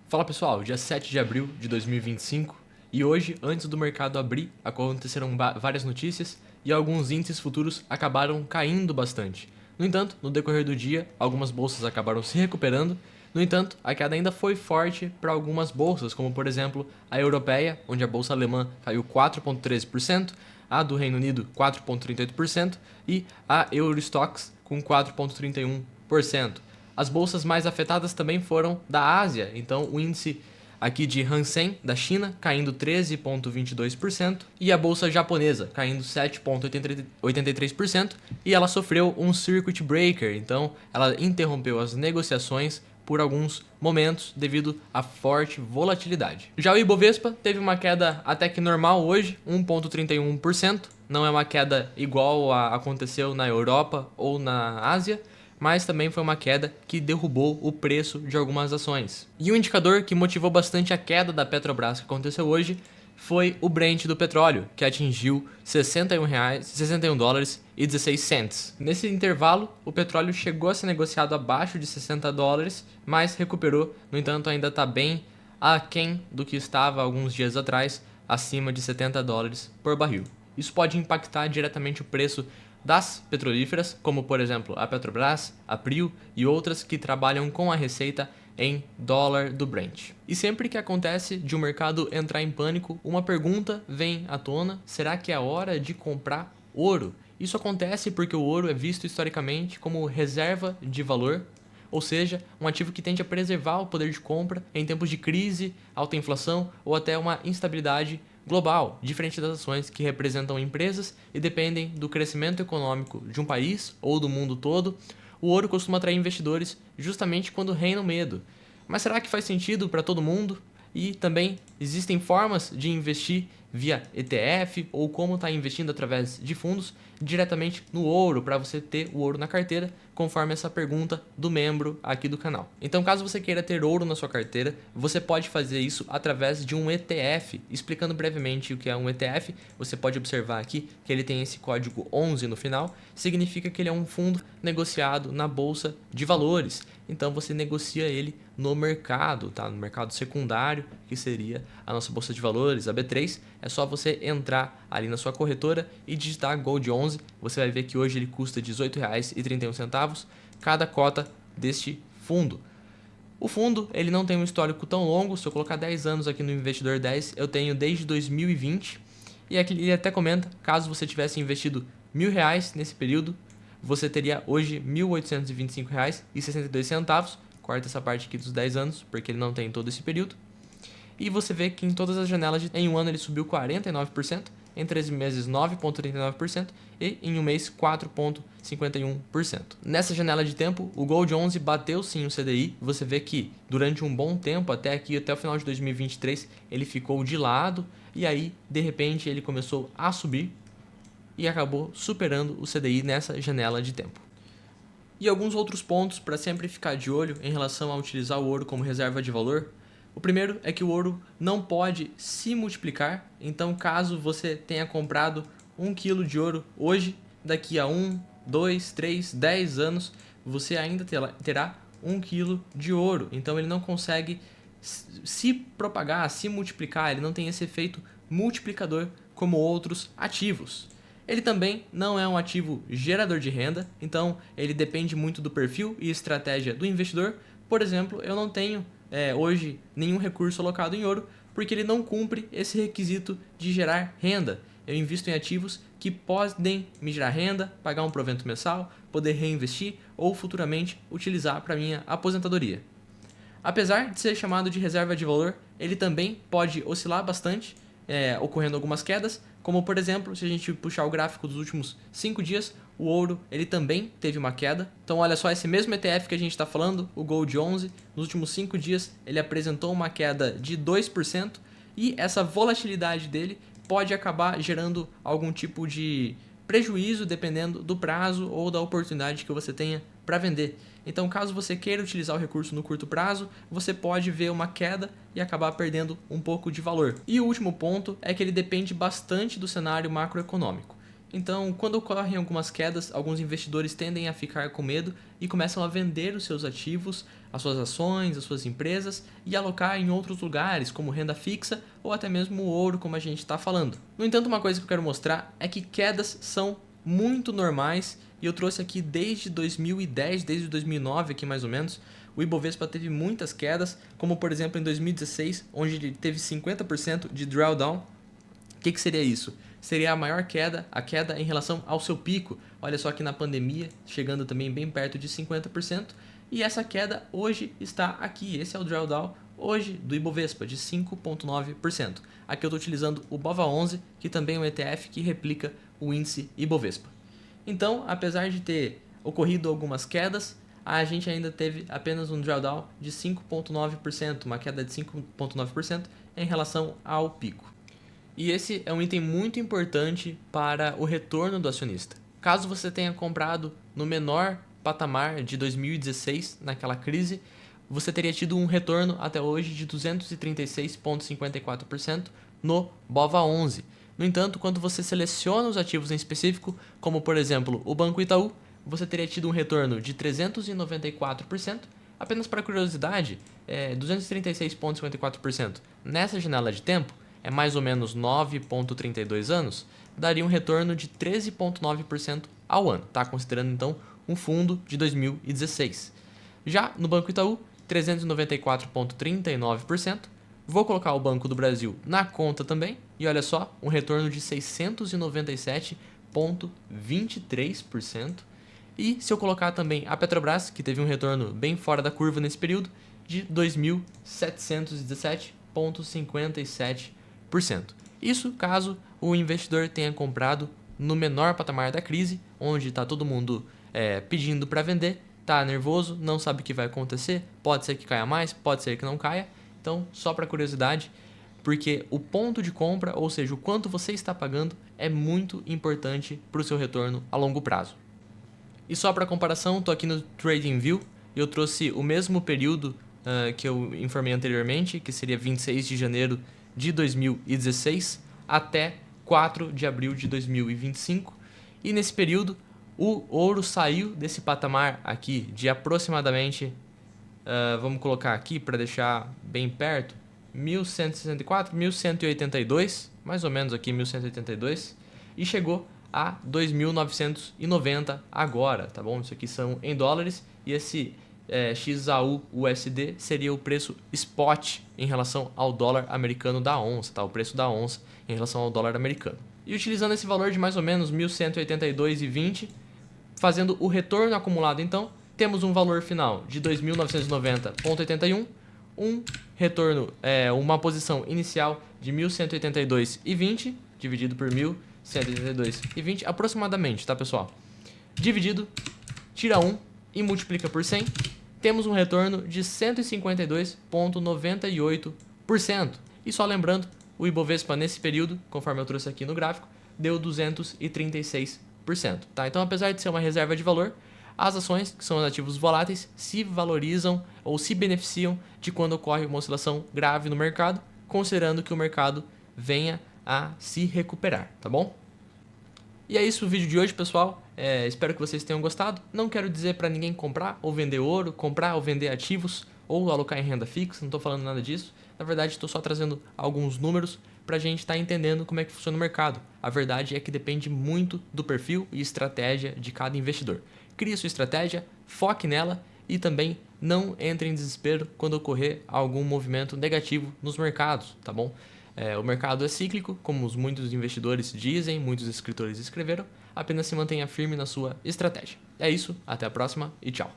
Fala pessoal, dia 7 de abril de 2025 e hoje, antes do mercado abrir, aconteceram várias notícias e alguns índices futuros acabaram caindo bastante. No entanto, no decorrer do dia, algumas bolsas acabaram se recuperando. No entanto, a queda ainda foi forte para algumas bolsas, como por exemplo a europeia, onde a bolsa alemã caiu 4,13%, a do Reino Unido 4,38% e a Eurostoxx com 4,31%. As bolsas mais afetadas também foram da Ásia, então o índice aqui de Hang Seng da China caindo 13,22% e a bolsa japonesa caindo 7,83% e ela sofreu um circuit breaker, então ela interrompeu as negociações por alguns momentos devido à forte volatilidade. Já o Ibovespa teve uma queda até que normal hoje, 1,31%, não é uma queda igual a aconteceu na Europa ou na Ásia, mas também foi uma queda que derrubou o preço de algumas ações. E um indicador que motivou bastante a queda da Petrobras que aconteceu hoje foi o Brent do petróleo, que atingiu $61,16. Nesse intervalo, o petróleo chegou a ser negociado abaixo de $60, mas recuperou, no entanto ainda está bem aquém do que estava alguns dias atrás, acima de $70 por barril. Isso pode impactar diretamente o preço das petrolíferas, como por exemplo a Petrobras, a Prio e outras que trabalham com a receita em dólar do Brent. E sempre que acontece de um mercado entrar em pânico, uma pergunta vem à tona: será que é a hora de comprar ouro? Isso acontece porque o ouro é visto historicamente como reserva de valor, ou seja, um ativo que tende a preservar o poder de compra em tempos de crise, alta inflação ou até uma instabilidade global, diferente das ações que representam empresas e dependem do crescimento econômico de um país ou do mundo todo. O ouro costuma atrair investidores justamente quando reina o medo. Mas será que faz sentido para todo mundo? E também existem formas de investir via ETF ou como estar investindo através de fundos diretamente no ouro para você ter o ouro na carteira, conforme essa pergunta do membro aqui do canal. Então, caso você queira ter ouro na sua carteira, você pode fazer isso através de um ETF. Explicando brevemente o que é um ETF, você pode observar aqui que ele tem esse código 11 no final, significa que ele é um fundo negociado na bolsa de valores. Então você negocia ele no mercado, tá? No mercado secundário, que seria a nossa bolsa de valores, a B3. É só você entrar ali na sua corretora e digitar Gold 11. Você vai ver que hoje ele custa R$ 18,31 cada cota deste fundo. O fundo ele não tem um histórico tão longo. Se eu colocar 10 anos aqui no Investidor 10, eu tenho desde 2020. E aqui ele até comenta, caso você tivesse investido R$ 1.000 nesse período, você teria hoje R$ 1.825,62. Corta essa parte aqui dos 10 anos, porque ele não tem todo esse período. E você vê que em todas as janelas, em um ano ele subiu 49%, em 13 meses 9,39% e em um mês 4,51%. Nessa janela de tempo, o Gold 11 bateu sim o CDI. Você vê que durante um bom tempo, até o final de 2023, ele ficou de lado e aí, de repente, ele começou a subir e acabou superando o CDI nessa janela de tempo. E alguns outros pontos para sempre ficar de olho em relação a utilizar o ouro como reserva de valor. O primeiro é que o ouro não pode se multiplicar, então caso você tenha comprado 1 kg de ouro hoje, daqui a 1, 2, 3, 10 anos, você ainda terá 1 kg de ouro. Então ele não consegue se propagar, se multiplicar, ele não tem esse efeito multiplicador como outros ativos. Ele também não é um ativo gerador de renda, então ele depende muito do perfil e estratégia do investidor. Por exemplo, eu não tenho hoje nenhum recurso alocado em ouro, porque ele não cumpre esse requisito de gerar renda. Eu invisto em ativos que podem me gerar renda, pagar um provento mensal, poder reinvestir ou futuramente utilizar para minha aposentadoria. Apesar de ser chamado de reserva de valor, ele também pode oscilar bastante, ocorrendo algumas quedas, como por exemplo, se a gente puxar o gráfico dos últimos 5 dias, o ouro ele também teve uma queda. Então olha só, esse mesmo ETF que a gente está falando, o Gold 11, nos últimos 5 dias ele apresentou uma queda de 2% e essa volatilidade dele pode acabar gerando algum tipo de prejuízo dependendo do prazo ou da oportunidade que você tenha para vender. Então, caso você queira utilizar o recurso no curto prazo, você pode ver uma queda e acabar perdendo um pouco de valor. E o último ponto é que ele depende bastante do cenário macroeconômico. Então, quando ocorrem algumas quedas, alguns investidores tendem a ficar com medo e começam a vender os seus ativos, as suas ações, as suas empresas e alocar em outros lugares, como renda fixa ou até mesmo o ouro, como a gente está falando. No entanto, uma coisa que eu quero mostrar é que quedas são muito normais e eu trouxe aqui desde 2010, desde 2009 aqui mais ou menos. O Ibovespa teve muitas quedas, como por exemplo em 2016, onde ele teve 50% de drawdown. O que seria isso? Seria a maior queda, a queda em relação ao seu pico. Olha só que na pandemia, chegando também bem perto de 50%. E essa queda hoje está aqui. Esse é o drawdown hoje do Ibovespa, de 5,9%. Aqui eu estou utilizando o BOVA11, que também é um ETF que replica o índice Ibovespa. Então, apesar de ter ocorrido algumas quedas, a gente ainda teve apenas um drawdown de 5,9%, uma queda de 5,9% em relação ao pico. E esse é um item muito importante para o retorno do acionista. Caso você tenha comprado no menor patamar de 2016, naquela crise, você teria tido um retorno até hoje de 236,54% no BOVA11. No entanto, quando você seleciona os ativos em específico, como por exemplo o Banco Itaú, você teria tido um retorno de 394%. Apenas para curiosidade, 236,54% nessa janela de tempo, é mais ou menos 9,32 anos, daria um retorno de 13,9% ao ano, tá? Considerando então um fundo de 2016. Já no Banco Itaú, 394,39%. Vou colocar o Banco do Brasil na conta também, e olha só, um retorno de 697,23%. E se eu colocar também a Petrobras, que teve um retorno bem fora da curva nesse período, de 2.717,57%. Isso caso o investidor tenha comprado no menor patamar da crise, onde está todo mundo pedindo para vender, está nervoso, não sabe o que vai acontecer, pode ser que caia mais, pode ser que não caia. Então, só para curiosidade, porque o ponto de compra, ou seja, o quanto você está pagando, é muito importante para o seu retorno a longo prazo. E só para comparação, estou aqui no TradingView e eu trouxe o mesmo período que eu informei anteriormente, que seria 26 de janeiro de 2016 até 4 de abril de 2025. E nesse período, o ouro saiu desse patamar aqui de aproximadamente, vamos colocar aqui para deixar bem perto, 1164, 1182, mais ou menos aqui 1182, e chegou a 2.990 agora, tá bom? Isso aqui são em dólares e esse XAU-USD seria o preço spot em relação ao dólar americano da onça, tá? O preço da onça em relação ao dólar americano. E utilizando esse valor de mais ou menos 1.182,20, fazendo o retorno acumulado então, temos um valor final de 2.990,81, um retorno, uma posição inicial de 1.182,20 dividido por 1.182,20 aproximadamente, tá pessoal? Dividido, tira 1 e multiplica por 100, temos um retorno de 152,98%. E só lembrando, o Ibovespa nesse período, conforme eu trouxe aqui no gráfico, deu 236%. Tá? Então, apesar de ser uma reserva de valor, as ações, que são ativos voláteis, se valorizam ou se beneficiam de quando ocorre uma oscilação grave no mercado, considerando que o mercado venha a se recuperar, tá bom? E é isso o vídeo de hoje, pessoal. Espero que vocês tenham gostado. Não quero dizer para ninguém comprar ou vender ouro, comprar ou vender ativos ou alocar em renda fixa, não estou falando nada disso. Na verdade, estou só trazendo alguns números para a gente estar entendendo como é que funciona o mercado. A verdade é que depende muito do perfil e estratégia de cada investidor. Crie sua estratégia, foque nela e também não entre em desespero quando ocorrer algum movimento negativo nos mercados, tá bom? O mercado é cíclico, como muitos investidores dizem, muitos escritores escreveram, apenas se mantenha firme na sua estratégia. É isso, até a próxima e tchau!